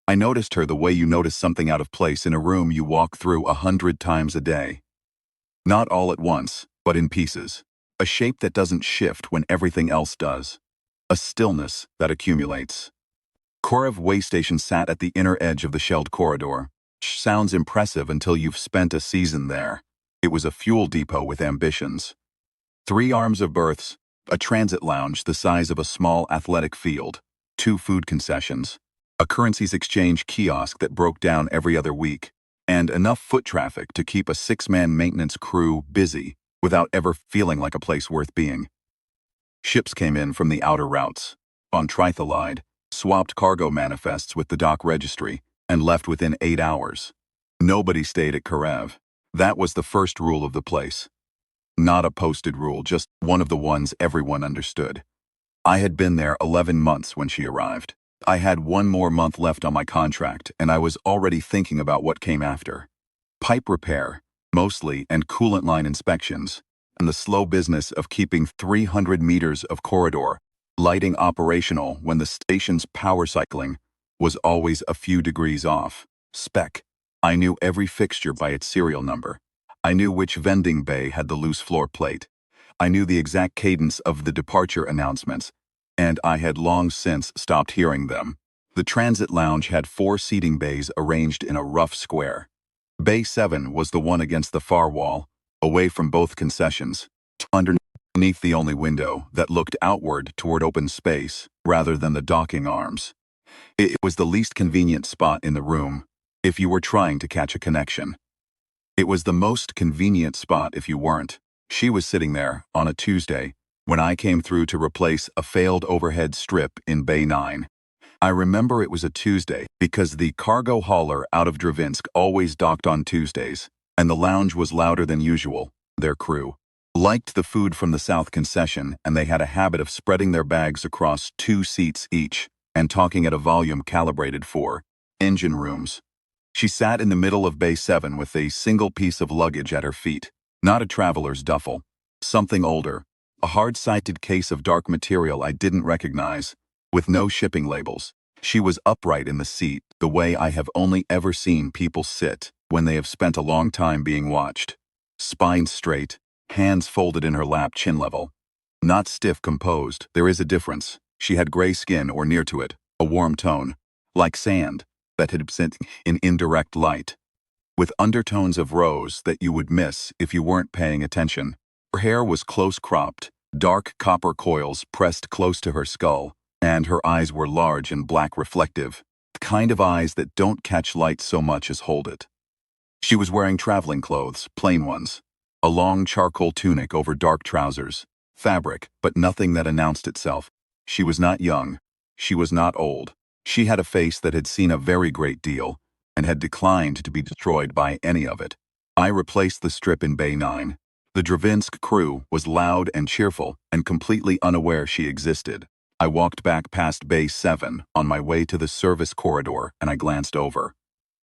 I noticed her the way you notice something out of place in a room you walk through 100 times a day. Not all at once, but in pieces. A shape that doesn't shift when everything else does. A stillness that accumulates. Korev way station sat at the inner edge of the shelled corridor. Sounds impressive until you've spent a season there. It was a fuel depot with ambitions. 3 arms of berths, a transit lounge the size of a small athletic field, 2 food concessions, a currencies exchange kiosk that broke down every other week, and enough foot traffic to keep a 6-man maintenance crew busy without ever feeling like a place worth being. Ships came in from the outer routes, on Trithalide, swapped cargo manifests with the dock registry, and left within 8 hours. Nobody stayed at Karev. That was the first rule of the place. Not a posted rule, just one of the ones everyone understood. I had been there 11 months when she arrived. I had 1 more month left on my contract, and I was already thinking about what came after. Pipe repair, mostly, and coolant line inspections, and the slow business of keeping 300 meters of corridor lighting operational when the station's power cycling was always a few degrees off. Spec. I knew every fixture by its serial number. I knew which vending bay had the loose floor plate. I knew the exact cadence of the departure announcements, and I had long since stopped hearing them. The transit lounge had 4 seating bays arranged in a rough square. Bay 7 was the one against the far wall, away from both concessions, underneath the only window that looked outward toward open space rather than the docking arms. It was the least convenient spot in the room if you were trying to catch a connection. It was the most convenient spot if you weren't. She was sitting there on a Tuesday when I came through to replace a failed overhead strip in Bay 9. I remember it was a Tuesday because the cargo hauler out of Dravinsk always docked on Tuesdays, and the lounge was louder than usual. Their crew liked the food from the South concession, and they had a habit of spreading their bags across 2 seats each and talking at a volume calibrated for engine rooms. She sat in the middle of Bay 7 with a single piece of luggage at her feet, not a traveler's duffel, something older, a hard-sided case of dark material I didn't recognize, with no shipping labels. She was upright in the seat, the way I have only ever seen people sit when they have spent a long time being watched. Spine straight, hands folded in her lap, chin level. Not stiff, composed. There is a difference. She had gray skin or near to it, a warm tone, like sand, that had been in indirect light, with undertones of rose that you would miss if you weren't paying attention. Her hair was close-cropped, dark copper coils pressed close to her skull, and her eyes were large and black, reflective, the kind of eyes that don't catch light so much as hold it. She was wearing traveling clothes, plain ones, a long charcoal tunic over dark trousers, fabric, but nothing that announced itself. She was not young. She was not old. She had a face that had seen a very great deal and had declined to be destroyed by any of it. I replaced the strip in Bay 9. The Dravinsk crew was loud and cheerful and completely unaware she existed. I walked back past Bay 7 on my way to the service corridor, and I glanced over.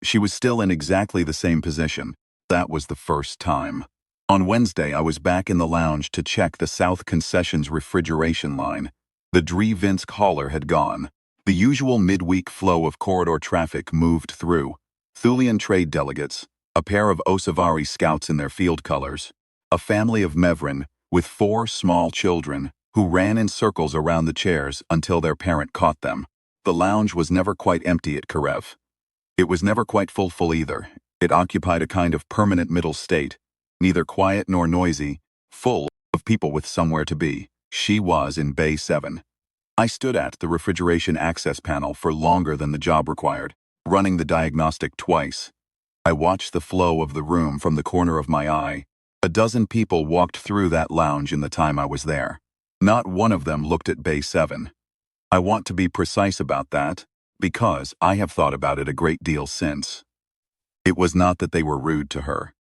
She was still in exactly the same position. That was the first time. On Wednesday, I was back in the lounge to check the South Concessions refrigeration line. The Dravinsk hauler had gone. The usual midweek flow of corridor traffic moved through. Thulian trade delegates, a pair of Osavari scouts in their field colors, a family of Mevrin with 4 small children who ran in circles around the chairs until their parent caught them. The lounge was never quite empty at Karev. It was never quite full either. It occupied a kind of permanent middle state, neither quiet nor noisy, full of people with somewhere to be. She was in Bay 7. I stood at the refrigeration access panel for longer than the job required, running the diagnostic twice. I watched the flow of the room from the corner of my eye. A dozen people walked through that lounge in the time I was there. Not one of them looked at Bay 7. I want to be precise about that, because I have thought about it a great deal since. It was not that they were rude to her.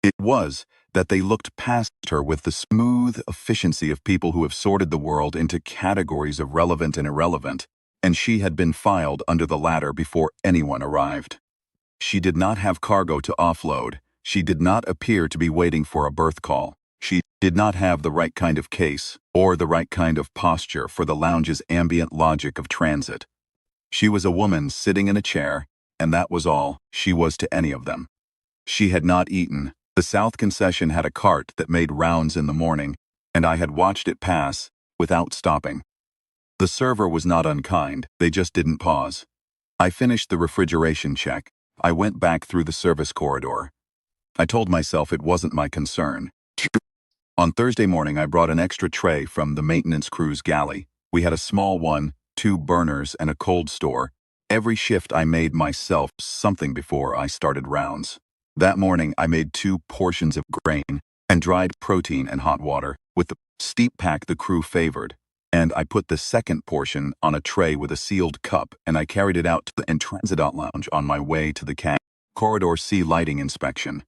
It was that they looked past her with the smooth efficiency of people who have sorted the world into categories of relevant and irrelevant, and she had been filed under the latter before anyone arrived. She did not have cargo to offload. She did not appear to be waiting for a berth call. She did not have the right kind of case or the right kind of posture for the lounge's ambient logic of transit. She was a woman sitting in a chair, and that was all she was to any of them. She had not eaten. The South concession had a cart that made rounds in the morning, and I had watched it pass without stopping. The server was not unkind, they just didn't pause. I finished the refrigeration check. I went back through the service corridor. I told myself it wasn't my concern. On Thursday morning, I brought an extra tray from the maintenance crew's galley. We had a small one, 2 burners, and a cold store. Every shift I made myself something before I started rounds. That morning, I made 2 portions of grain and dried protein and hot water with the steep pack the crew favored. And I put the second portion on a tray with a sealed cup, and I carried it out to the transit lounge on my way to the corridor C lighting inspection.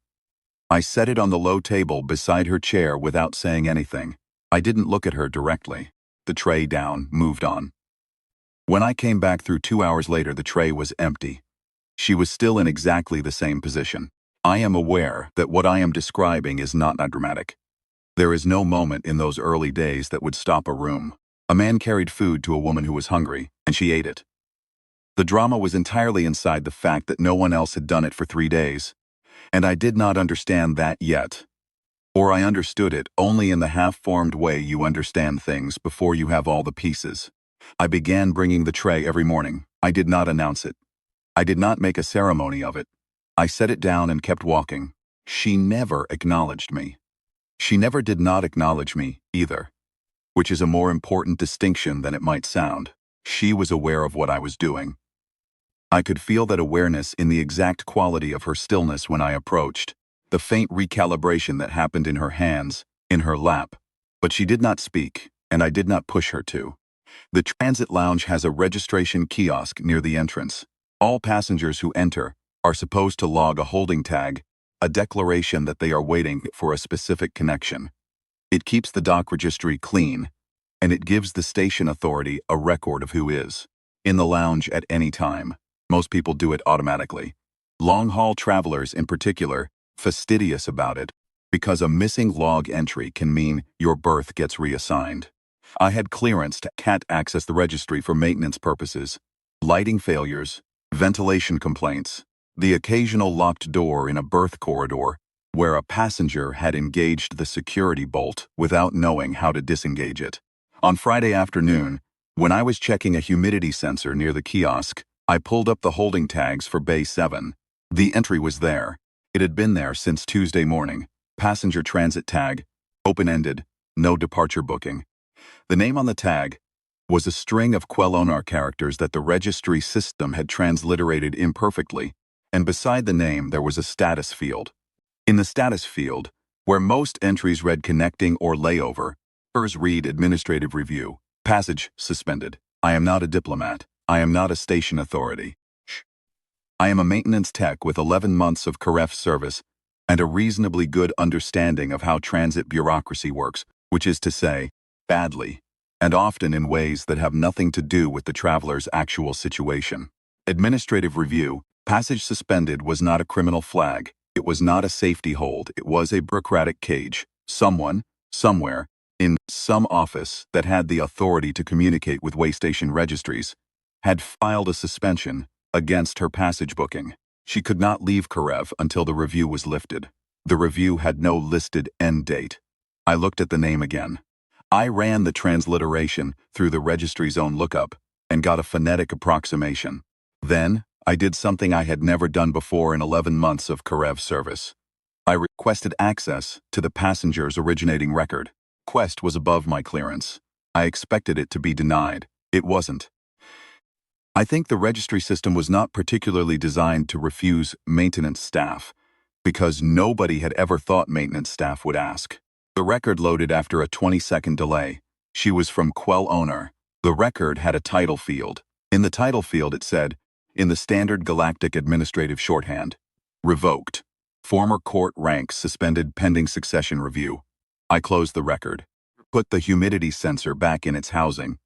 I set it on the low table beside her chair without saying anything. I didn't look at her directly. The tray down, moved on. When I came back through 2 hours later, the tray was empty. She was still in exactly the same position. I am aware that what I am describing is not dramatic. There is no moment in those early days that would stop a room. A man carried food to a woman who was hungry, and she ate it. The drama was entirely inside the fact that no one else had done it for 3 days. And I did not understand that yet. Or I understood it only in the half-formed way you understand things before you have all the pieces. I began bringing the tray every morning. I did not announce it. I did not make a ceremony of it. I set it down and kept walking. She never acknowledged me. She never did not acknowledge me, either. Which is a more important distinction than it might sound. She was aware of what I was doing. I could feel that awareness in the exact quality of her stillness when I approached, the faint recalibration that happened in her hands, in her lap. But she did not speak, and I did not push her to. The transit lounge has a registration kiosk near the entrance. All passengers who enter are supposed to log a holding tag, a declaration that they are waiting for a specific connection. It keeps the dock registry clean, and it gives the station authority a record of who is in the lounge at any time. Most people do it automatically. Long-haul travelers in particular, fastidious about it, because a missing log entry can mean your berth gets reassigned. I had clearance to can't access the registry for maintenance purposes, lighting failures, ventilation complaints, the occasional locked door in a berth corridor where a passenger had engaged the security bolt without knowing how to disengage it. On Friday afternoon, when I was checking a humidity sensor near the kiosk, I pulled up the holding tags for Bay 7. The entry was there. It had been there since Tuesday morning. Passenger transit tag, open-ended, no departure booking. The name on the tag was a string of Quelonar characters that the registry system had transliterated imperfectly, and beside the name there was a status field. In the status field, where most entries read connecting or layover, hers read administrative review, passage suspended. I am not a diplomat. I am not a station authority. I am a maintenance tech with 11 months of CAREF service and a reasonably good understanding of how transit bureaucracy works, which is to say, badly, and often in ways that have nothing to do with the traveler's actual situation. Administrative review, passage suspended was not a criminal flag. It was not a safety hold. It was a bureaucratic cage. Someone, somewhere, in some office that had the authority to communicate with waystation registries, had filed a suspension against her passage booking. She could not leave Karev until the review was lifted. The review had no listed end date. I looked at the name again. I ran the transliteration through the registry's own lookup and got a phonetic approximation. Then, I did something I had never done before in 11 months of Karev service. I requested access to the passenger's originating record. Request was above my clearance. I expected it to be denied. It wasn't. I think the registry system was not particularly designed to refuse maintenance staff, because nobody had ever thought maintenance staff would ask. The record loaded after a 20-second delay. She was from Quelonar. The record had a title field. In the title field it said, in the standard galactic administrative shorthand, revoked. Former court ranks suspended pending succession review. I closed the record. Put the humidity sensor back in its housing.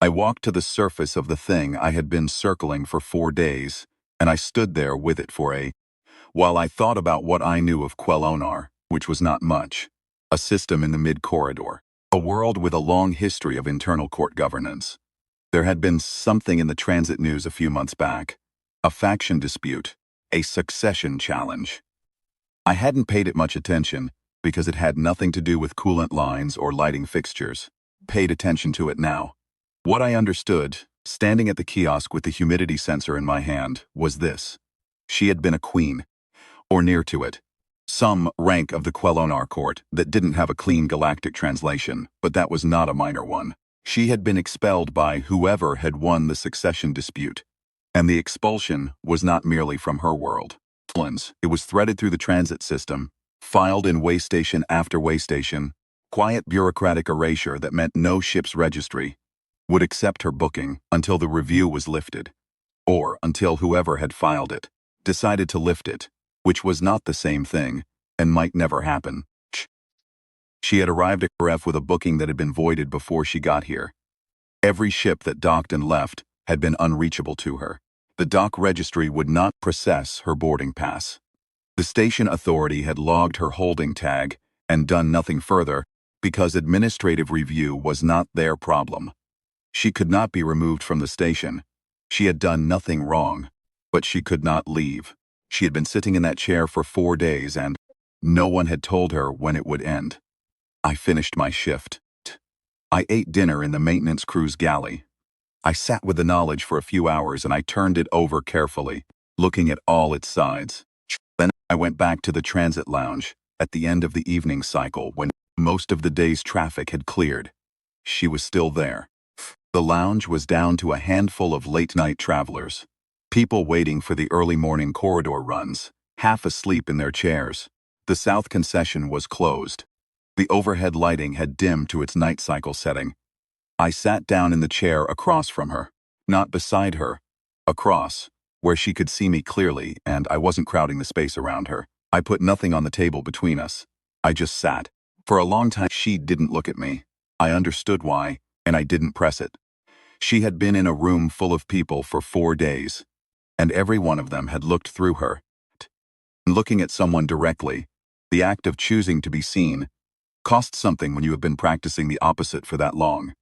I walked to the surface of the thing I had been circling for 4 days, and I stood there with it for while I thought about what I knew of Quelonar, which was not much. A system in the mid-corridor. A world with a long history of internal court governance. There had been something in the transit news a few months back. A faction dispute. A succession challenge. I hadn't paid it much attention because it had nothing to do with coolant lines or lighting fixtures. Paid attention to it now. What I understood, standing at the kiosk with the humidity sensor in my hand, was this. She had been a queen, or near to it. Some rank of the Quelonar court that didn't have a clean galactic translation, but that was not a minor one. She had been expelled by whoever had won the succession dispute. And the expulsion was not merely from her world. It was threaded through the transit system, filed in waystation after waystation, quiet bureaucratic erasure that meant no ship's registry would accept her booking until the review was lifted, or until whoever had filed it decided to lift it, which was not the same thing and might never happen. She had arrived at RF with a booking that had been voided before she got here. Every ship that docked and left had been unreachable to her. The dock registry would not process her boarding pass. The station authority had logged her holding tag and done nothing further because administrative review was not their problem. She could not be removed from the station. She had done nothing wrong, but she could not leave. She had been sitting in that chair for 4 days and no one had told her when it would end. I finished my shift. I ate dinner in the maintenance crew's galley. I sat with the knowledge for a few hours and I turned it over carefully, looking at all its sides. Then I went back to the transit lounge at the end of the evening cycle when most of the day's traffic had cleared. She was still there. The lounge was down to a handful of late-night travelers, people waiting for the early morning corridor runs, half asleep in their chairs. The south concession was closed. The overhead lighting had dimmed to its night cycle setting. I sat down in the chair across from her, not beside her, across, where she could see me clearly and I wasn't crowding the space around her. I put nothing on the table between us. I just sat. For a long time she didn't look at me. I understood why, and I didn't press it. She had been in a room full of people for 4 days, and every one of them had looked through her. Looking at someone directly, the act of choosing to be seen, costs something when you have been practicing the opposite for that long.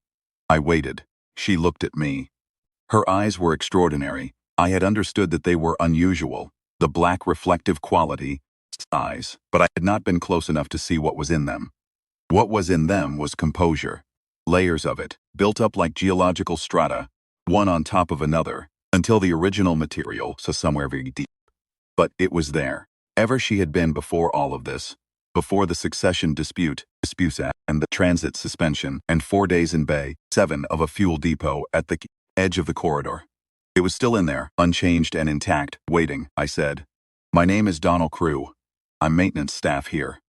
I waited. She looked at me. Her eyes were extraordinary. I had understood that they were unusual, the black reflective quality, eyes, but I had not been close enough to see what was in them. What was in them was composure. Layers of it, built up like geological strata, one on top of another, until the original material, so somewhere very deep. But it was there. Ever she had been before all of this, before the succession dispute and the transit suspension, and 4 days in Bay 7 of a fuel depot at the edge of the corridor. It was still in there, unchanged and intact, waiting, I said. My name is Donald Crew. I'm maintenance staff here.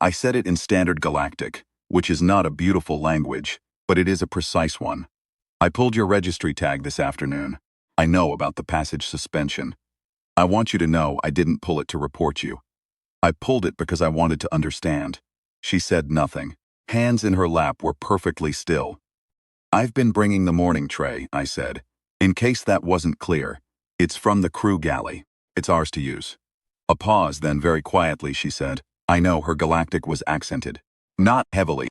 I said it in Standard Galactic, which is not a beautiful language, but it is a precise one. I pulled your registry tag this afternoon. I know about the passage suspension. I want you to know I didn't pull it to report you. I pulled it because I wanted to understand. She said nothing. Hands in her lap were perfectly still. I've been bringing the morning tray, I said. In case that wasn't clear, it's from the crew galley. It's ours to use. A pause, then very quietly she said, I know her galactic was accented. Not heavily.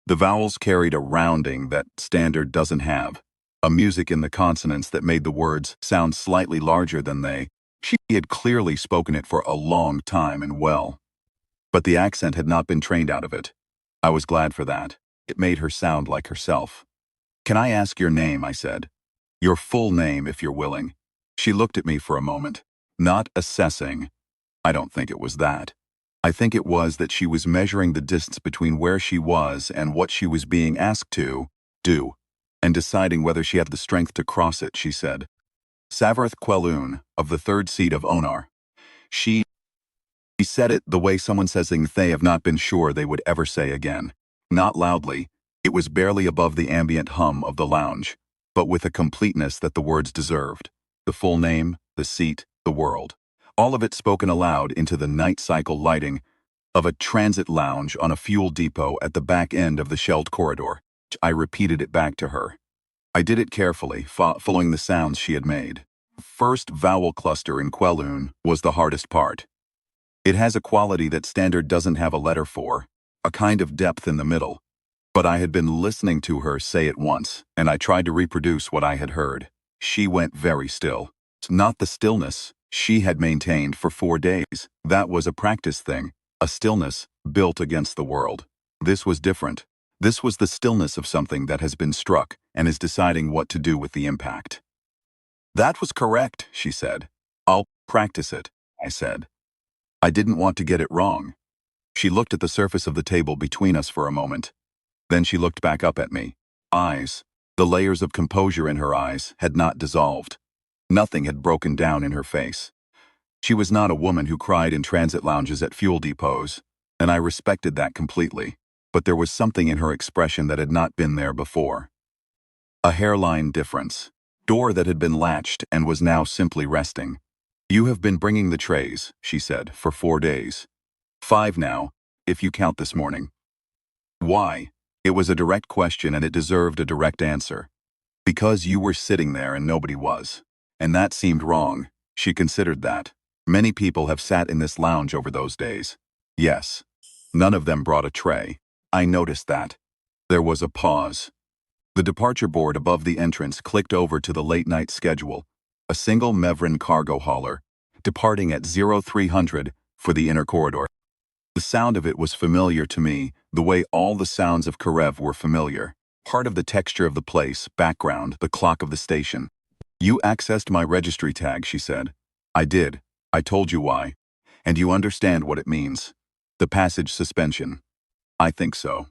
The vowels carried a rounding that Standard doesn't have. A music in the consonants that made the words sound slightly larger than they. She had clearly spoken it for a long time and well. But the accent had not been trained out of it. I was glad for that. It made her sound like herself. Can I ask your name, I said. Your full name, if you're willing. She looked at me for a moment, not assessing. I don't think it was that. I think it was that she was measuring the distance between where she was and what she was being asked to do, and deciding whether she had the strength to cross it, she said. Savarth Queloon, of the 3rd seat of Onar. She said it the way someone says things they have not been sure they would ever say again. Not loudly. It was barely above the ambient hum of the lounge, but with a completeness that the words deserved. The full name, the seat, the world. All of it spoken aloud into the night cycle lighting of a transit lounge on a fuel depot at the back end of the shelled corridor. I repeated it back to her. I did it carefully, following the sounds she had made. First vowel cluster in Queloon was the hardest part. It has a quality that Standard doesn't have a letter for, a kind of depth in the middle. But I had been listening to her say it once, and I tried to reproduce what I had heard. She went very still. Not the stillness she had maintained for 4 days. That was a practice thing, a stillness built against the world. This was different. This was the stillness of something that has been struck and is deciding what to do with the impact. That was correct, she said. I'll practice it, I said. I didn't want to get it wrong. She looked at the surface of the table between us for a moment. Then she looked back up at me. Eyes. The layers of composure in her eyes had not dissolved. Nothing had broken down in her face. She was not a woman who cried in transit lounges at fuel depots, and I respected that completely. But there was something in her expression that had not been there before. A hairline difference. Door that had been latched and was now simply resting. You have been bringing the trays, she said, for 4 days. 5 now, if you count this morning. Why? It was a direct question and it deserved a direct answer. Because you were sitting there and nobody was. And that seemed wrong. She considered that. Many people have sat in this lounge over those days. Yes. None of them brought a tray. I noticed that. There was a pause. The departure board above the entrance clicked over to the late-night schedule. A single Mevrin cargo hauler, departing at 0300 for the inner corridor. The sound of it was familiar to me, the way all the sounds of Karev were familiar. Part of the texture of the place, background, the clock of the station. You accessed my registry tag, she said. I did. I told you why. And you understand what it means. The passage suspension. I think so.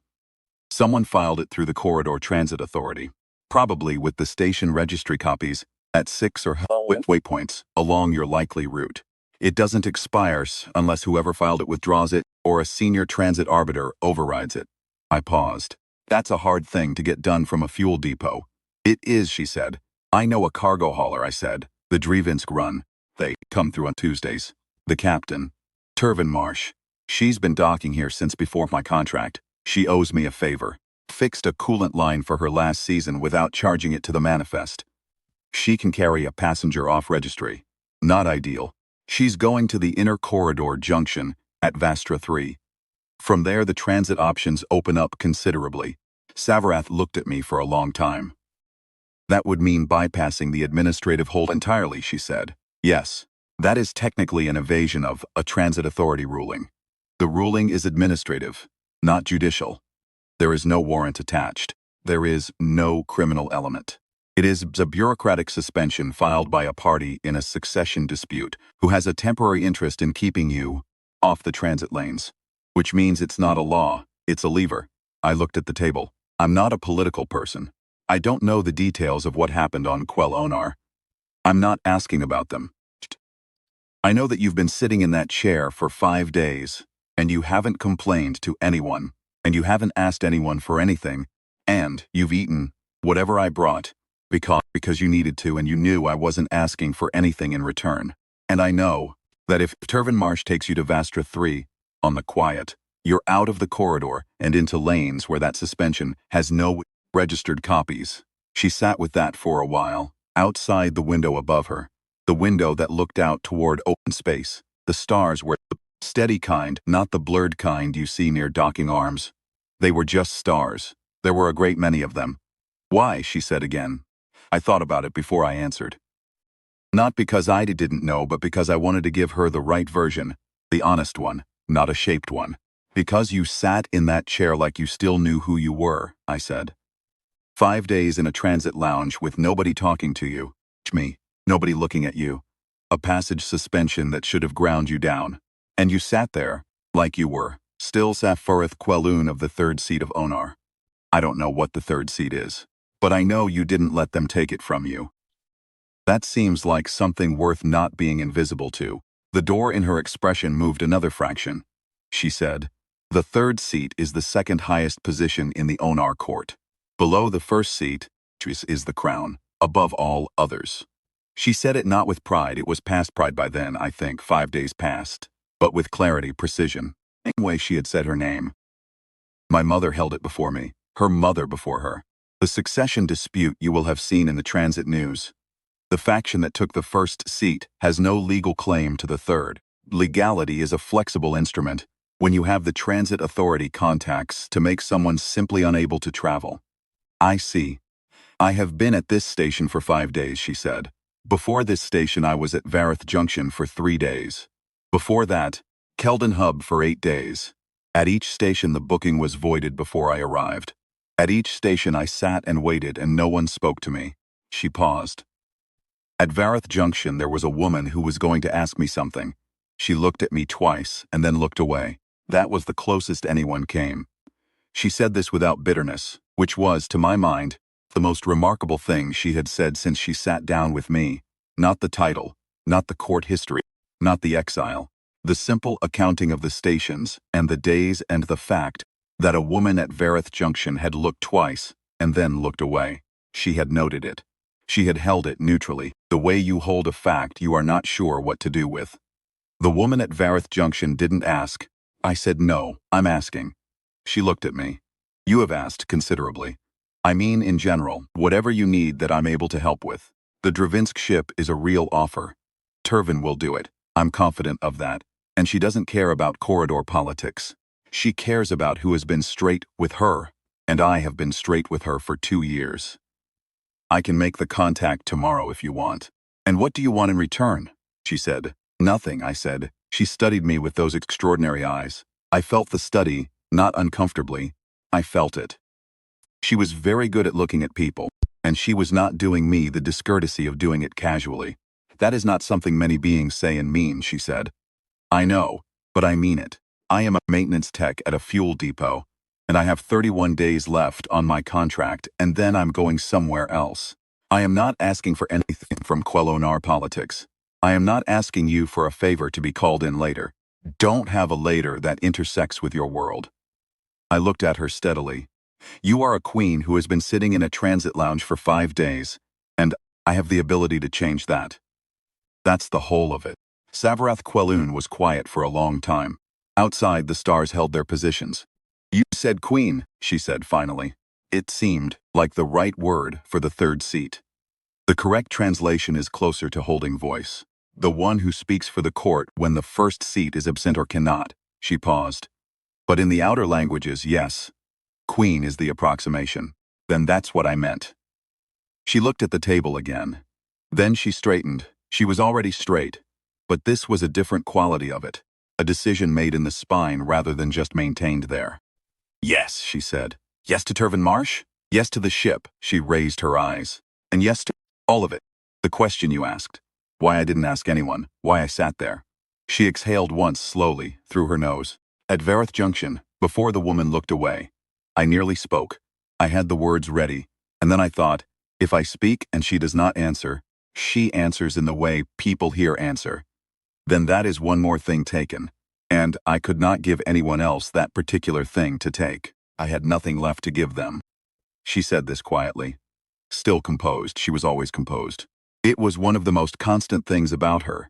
Someone filed it through the Corridor Transit Authority, probably with the station registry copies, at 6 or waypoints along your likely route. It doesn't expire unless whoever filed it withdraws it or a senior transit arbiter overrides it. I paused. That's a hard thing to get done from a fuel depot. It is, she said. I know a cargo hauler, I said. The Drevinsk run. They come through on Tuesdays. The captain. Turvin Marsh. She's been docking here since before my contract. She owes me a favor. Fixed a coolant line for her last season without charging it to the manifest. She can carry a passenger off registry. Not ideal. She's going to the inner corridor junction at Vastra 3. From there the transit options open up considerably. Savarath looked at me for a long time. That would mean bypassing the administrative hold entirely, she said. Yes, that is technically an evasion of a transit authority ruling. The ruling is administrative, not judicial. There is no warrant attached. There is no criminal element. It is a bureaucratic suspension filed by a party in a succession dispute who has a temporary interest in keeping you off the transit lanes. Which means it's not a law, it's a lever. I looked at the table. I'm not a political person. I don't know the details of what happened on Quell Onar. I'm not asking about them. I know that you've been sitting in that chair for 5 days, and you haven't complained to anyone, and you haven't asked anyone for anything, and you've eaten whatever I brought, because you needed to and you knew I wasn't asking for anything in return. And I know that if Turvin Marsh takes you to Vastra 3, on the quiet, you're out of the corridor and into lanes where that suspension has no registered copies. She sat with that for a while, outside the window above her, the window that looked out toward open space. The stars were the steady kind, not the blurred kind you see near docking arms. They were just stars. There were a great many of them. Why, she said again. I thought about it before I answered. Not because I didn't know, but because I wanted to give her the right version, the honest one. Not a shaped one. Because you sat in that chair like you still knew who you were, I said. 5 days in a transit lounge with nobody talking to you. Me. Nobody looking at you. A passage suspension that should have ground you down. And you sat there, like you were, still Safarith Quelloon of the 3rd seat of Onar. I don't know what the 3rd seat is, but I know you didn't let them take it from you. That seems like something worth not being invisible to. The door in her expression moved another fraction. She said, the 3rd seat is the 2nd highest position in the Onar court. Below the 1st seat is the crown, above all others. She said it not with pride, it was past pride by then, I think, 5 days past, but with clarity, precision. Anyway, she had said her name. My mother held it before me, her mother before her. The succession dispute you will have seen in the transit news. The faction that took the 1st seat has no legal claim to the 3rd. Legality is a flexible instrument. When you have the transit authority contacts to make someone simply unable to travel. I see. I have been at this station for 5 days, she said. Before this station I was at Vareth Junction for 3 days. Before that, Keldon Hub for 8 days. At each station the booking was voided before I arrived. At each station I sat and waited and no one spoke to me. She paused. At Vareth Junction there was a woman who was going to ask me something. She looked at me twice and then looked away. That was the closest anyone came. She said this without bitterness, which was, to my mind, the most remarkable thing she had said since she sat down with me. Not the title, not the court history, not the exile. The simple accounting of the stations and the days and the fact that a woman at Vareth Junction had looked twice and then looked away. She had noted it. She had held it neutrally, the way you hold a fact you are not sure what to do with. The woman at Vareth Junction didn't ask. I said, no, I'm asking. She looked at me. You have asked considerably. I mean, in general, whatever you need that I'm able to help with. The Dravinsk ship is a real offer. Turvin will do it. I'm confident of that. And she doesn't care about corridor politics. She cares about who has been straight with her, and I have been straight with her for 2 years. I can make the contact tomorrow if you want. And what do you want in return? She said. Nothing, I said. She studied me with those extraordinary eyes. I felt the study, not uncomfortably. I felt it. She was very good at looking at people, and she was not doing me the discourtesy of doing it casually. That is not something many beings say and mean, she said. I know, but I mean it. I am a maintenance tech at a fuel depot, and I have 31 days left on my contract, and then I'm going somewhere else. I am not asking for anything from Quellonar politics. I am not asking you for a favor to be called in later. Don't have a later that intersects with your world. I looked at her steadily. You are a queen who has been sitting in a transit lounge for 5 days, and I have the ability to change that. That's the whole of it. Savarath Quelloon was quiet for a long time. Outside, the stars held their positions. You said queen, she said finally. It seemed like the right word for the third seat. The correct translation is closer to holding voice. The one who speaks for the court when the first seat is absent or cannot. She paused. But in the outer languages, yes. Queen is the approximation. Then that's what I meant. She looked at the table again. Then she straightened. She was already straight. But this was a different quality of it. A decision made in the spine rather than just maintained there. Yes, she said. Yes to Turvin Marsh? Yes to the ship. She raised her eyes. And yes to all of it. The question you asked. Why I didn't ask anyone. Why I sat there. She exhaled once slowly, through her nose. At Vareth Junction, before the woman looked away. I nearly spoke. I had the words ready. And then I thought, if I speak and she does not answer, she answers in the way people here answer. Then that is one more thing taken. And I could not give anyone else that particular thing to take. I had nothing left to give them. She said this quietly. Still composed, she was always composed. It was one of the most constant things about her.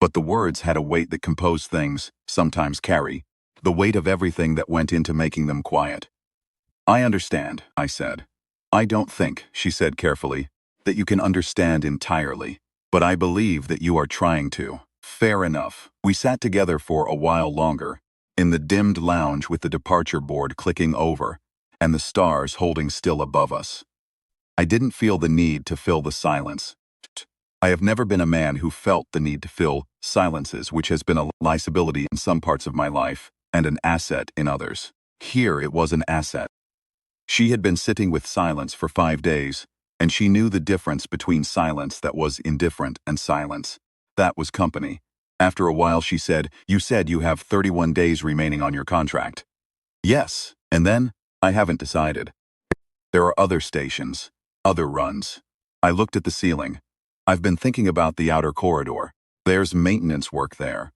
But the words had a weight that composed things sometimes carry, the weight of everything that went into making them quiet. I understand, I said. I don't think, she said carefully, that you can understand entirely, but I believe that you are trying to. Fair enough. We sat together for a while longer, in the dimmed lounge with the departure board clicking over, and the stars holding still above us. I didn't feel the need to fill the silence. I have never been a man who felt the need to fill silences, which has been a liability in some parts of my life, and an asset in others. Here it was an asset. She had been sitting with silence for 5 days, and she knew the difference between silence that was indifferent and silence. That was company. After a while she said, you said you have 31 days remaining on your contract. Yes, and then, I haven't decided. There are other stations, other runs. I looked at the ceiling. I've been thinking about the outer corridor. There's maintenance work there.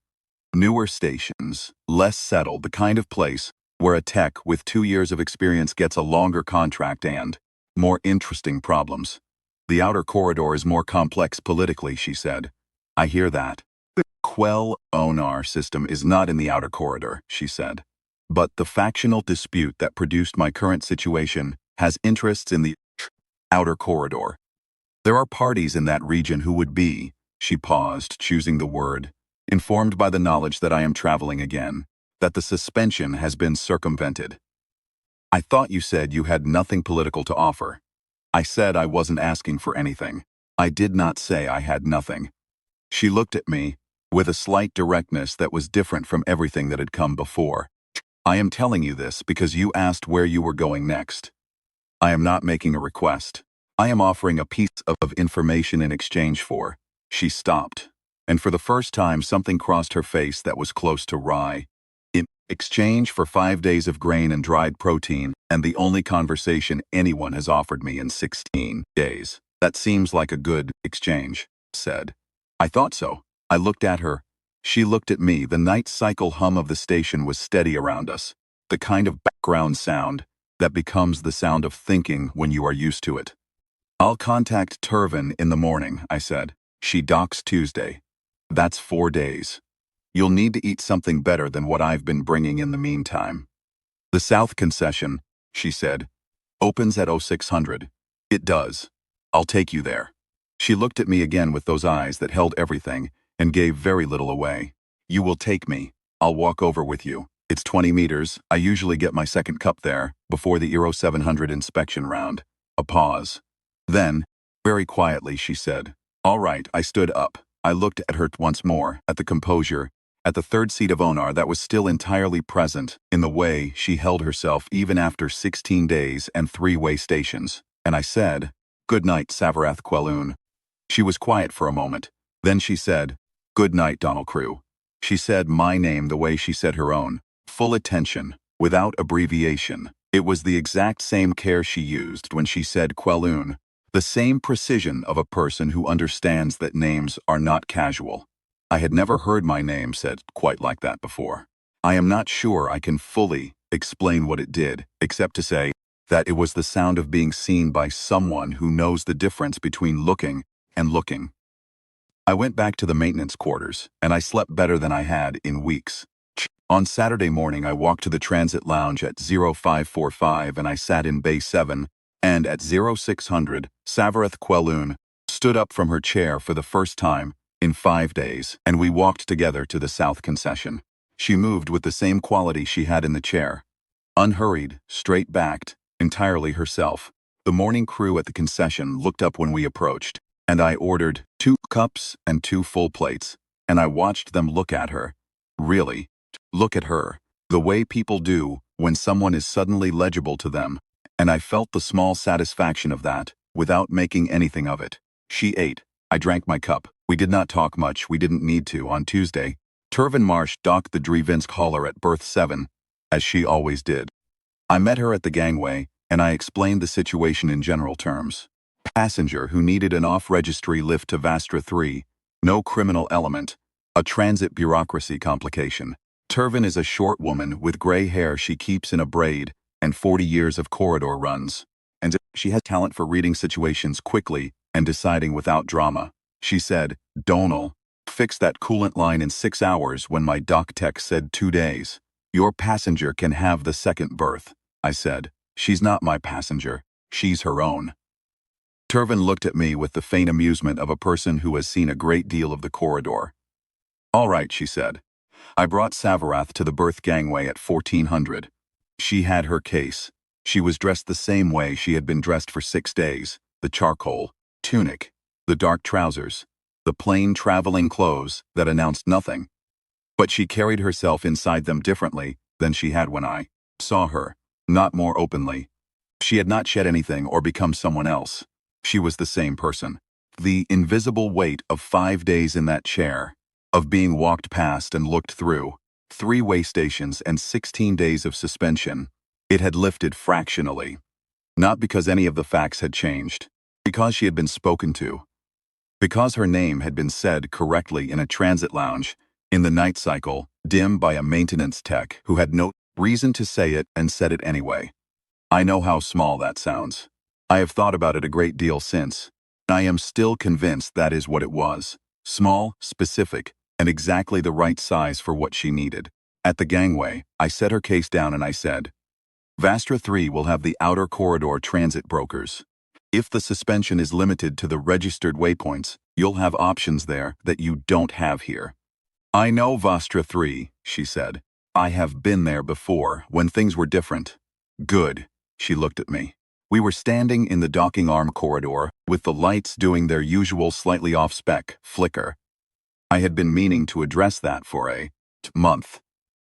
Newer stations, less settled, the kind of place where a tech with 2 years of experience gets a longer contract and more interesting problems. The outer corridor is more complex politically, she said. I hear that. The Quellonar system is not in the outer corridor, she said. But the factional dispute that produced my current situation has interests in the outer corridor. There are parties in that region who would be, she paused, choosing the word, informed by the knowledge that I am traveling again. that the suspension has been circumvented. I thought you said you had nothing political to offer. I said I wasn't asking for anything. I did not say I had nothing. She looked at me with a slight directness that was different from everything that had come before. I am telling you this because you asked where you were going next. I am not making a request. I am offering a piece of information in exchange for. She stopped, and for the first time something crossed her face that was close to wry. In exchange for 5 days of grain and dried protein, and the only conversation anyone has offered me in 16 days. That seems like a good exchange, said. I thought so. I looked at her. She looked at me. The night cycle hum of the station was steady around us, the kind of background sound that becomes the sound of thinking when you are used to it. I'll contact Turvin in the morning, I said. She docks Tuesday. That's 4 days. You'll need to eat something better than what I've been bringing in the meantime. The South concession, she said, opens at 0600. It does. I'll take you there. She looked at me again with those eyes that held everything and gave very little away. You will take me. I'll walk over with you. It's 20 meters. I usually get my second cup there, before the Euro 700 inspection round. A pause. Then, very quietly, she said, all right. I stood up. I looked at her once more, at the composure, at the third seat of Onar that was still entirely present in the way she held herself even after 16 days and 3-way stations. And I said, good night, Savarath Quelloon. She was quiet for a moment. Then she said, good night, Donald Crew. She said my name the way she said her own. Full attention, without abbreviation. It was the exact same care she used when she said Quelloon. The same precision of a person who understands that names are not casual. I had never heard my name said quite like that before. I am not sure I can fully explain what it did, except to say that it was the sound of being seen by someone who knows the difference between looking and looking. I went back to the maintenance quarters, and I slept better than I had in weeks. On Saturday morning, I walked to the transit lounge at 0545 and I sat in Bay 7, and at 0600, Savarath Quelloon stood up from her chair for the first time in 5 days, and we walked together to the South concession. She moved with the same quality she had in the chair. Unhurried, straight-backed, entirely herself. The morning crew at the concession looked up when we approached, and I ordered 2 cups and 2 full plates, and I watched them look at her. Really, look at her, the way people do when someone is suddenly legible to them, and I felt the small satisfaction of that, without making anything of it. She ate. I drank my cup. We did not talk much. We didn't need to. On Tuesday, Turvin Marsh docked the Drevinsk hauler at berth 7, as she always did. I met her at the gangway, and I explained the situation in general terms. Passenger who needed an off-registry lift to Vastra 3, no criminal element, a transit bureaucracy complication. Turvin is a short woman with gray hair she keeps in a braid and 40 years of corridor runs. And she has talent for reading situations quickly and deciding without drama. She said, Donal, fix that coolant line in 6 hours when my dock tech said 2 days. Your passenger can have the second berth. I said, she's not my passenger. She's her own. Turvin looked at me with the faint amusement of a person who has seen a great deal of the corridor. All right, she said. I brought Savarath to the berth gangway at 1400. She had her case. She was dressed the same way she had been dressed for 6 days, the charcoal tunic, the dark trousers, the plain traveling clothes that announced nothing. But she carried herself inside them differently than she had when I saw her, not more openly. She had not shed anything or become someone else. She was the same person. The invisible weight of 5 days in that chair, of being walked past and looked through, 3-way stations and 16 days of suspension, it had lifted fractionally. Not because any of the facts had changed, because she had been spoken to, because her name had been said correctly in a transit lounge, in the night cycle, dim by a maintenance tech who had no reason to say it and said it anyway. I know how small that sounds. I have thought about it a great deal since, and I am still convinced that is what it was. Small, specific, and exactly the right size for what she needed. At the gangway, I set her case down and I said, Vastra 3 will have the outer corridor transit brokers. If the suspension is limited to the registered waypoints, you'll have options there that you don't have here. I know Vastra 3, she said. I have been there before, when things were different. Good. She looked at me. We were standing in the docking arm corridor, with the lights doing their usual slightly off-spec flicker. I had been meaning to address that for a month.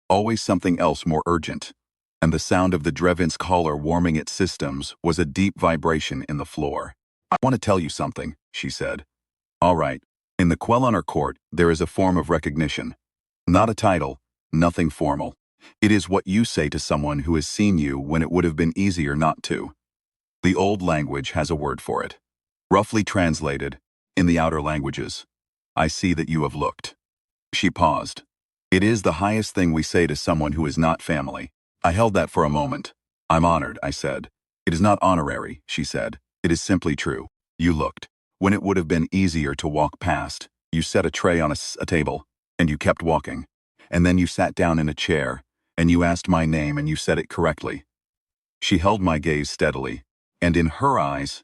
Always something else more urgent. And the sound of the Drevinsk hauler warming its systems was a deep vibration in the floor. I want to tell you something, she said. All right. In the Quellenor court, there is a form of recognition. Not a title, nothing formal. It is what you say to someone who has seen you when it would have been easier not to. The old language has a word for it. Roughly translated, in the outer languages, I see that you have looked. She paused. It is the highest thing we say to someone who is not family. I held that for a moment. I'm honored, I said. It is not honorary, she said. It is simply true. You looked. When it would have been easier to walk past, you set a tray on a table, and you kept walking. And then you sat down in a chair, and you asked my name and you said it correctly. She held my gaze steadily, and in her eyes,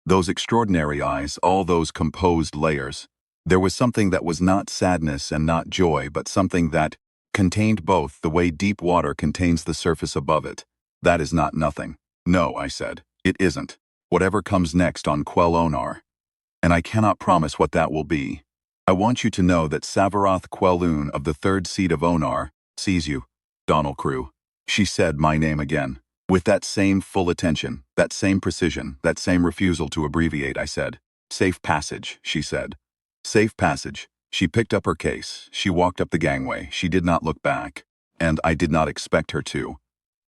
those extraordinary eyes, all those composed layers, there was something that was not sadness and not joy, but something that contained both, the way deep water contains the surface above it. That is not nothing. No, I said, it isn't. Whatever comes next on Quellenor. And I cannot promise what that will be. I want you to know that Savaroth Quelloon of the third seat of Onar sees you, Donald Crew. She said my name again. With that same full attention, that same precision, that same refusal to abbreviate, I said. Safe passage, she said. Safe passage. She picked up her case. She walked up the gangway. She did not look back. And I did not expect her to.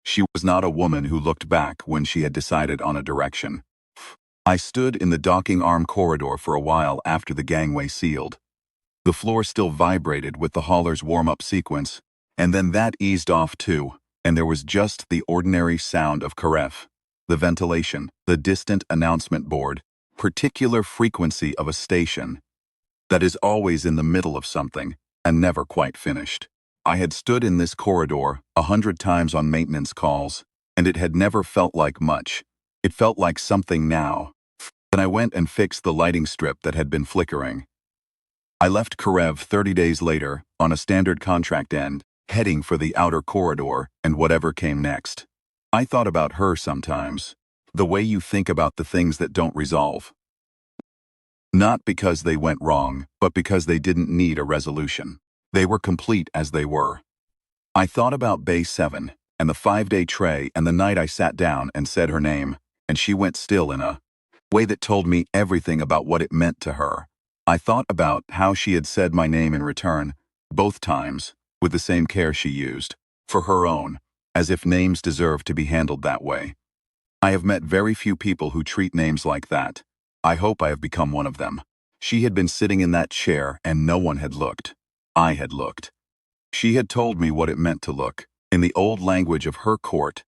She was not a woman who looked back when she had decided on a direction. I stood in the docking arm corridor for a while after the gangway sealed. The floor still vibrated with the hauler's warm-up sequence, and then that eased off too, and there was just the ordinary sound of Karef, the ventilation, the distant announcement board, particular frequency of a station that is always in the middle of something and never quite finished. I had stood in this corridor 100 times on maintenance calls, and it had never felt like much. It felt like something now. Then I went and fixed the lighting strip that had been flickering. I left Karev 30 days later on a standard contract end, heading for the outer corridor and whatever came next. I thought about her sometimes, the way you think about the things that don't resolve. Not because they went wrong, but because they didn't need a resolution. They were complete as they were. I thought about Bay 7 and the 5-day tray and the night I sat down and said her name, and she went still in a way that told me everything about what it meant to her. I thought about how she had said my name in return, both times, with the same care she used, for her own, as if names deserved to be handled that way. I have met very few people who treat names like that. I hope I have become one of them. She had been sitting in that chair and no one had looked. I had looked. She had told me what it meant to look, in the old language of her court,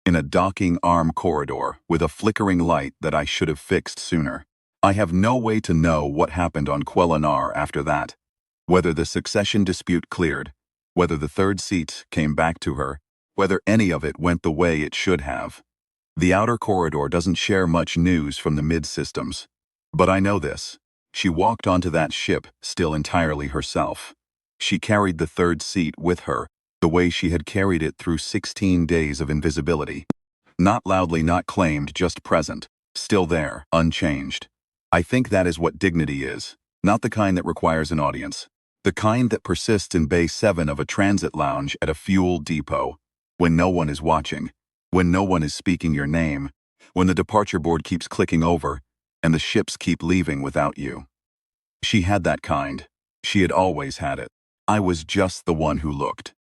in a docking arm corridor with a flickering light that I should have fixed sooner. I have no way to know what happened on Quellenor after that. Whether the succession dispute cleared, whether the third seat came back to her, whether any of it went the way it should have. The outer corridor doesn't share much news from the mid-systems. But I know this. She walked onto that ship still entirely herself. She carried the third seat with her, the way she had carried it through 16 days of invisibility. Not loudly, not claimed, just present, still there, unchanged. I think that is what dignity is, not the kind that requires an audience. The kind that persists in Bay 7 of a transit lounge at a fuel depot, when no one is watching, when no one is speaking your name, when the departure board keeps clicking over, and the ships keep leaving without you. She had that kind. She had always had it. I was just the one who looked.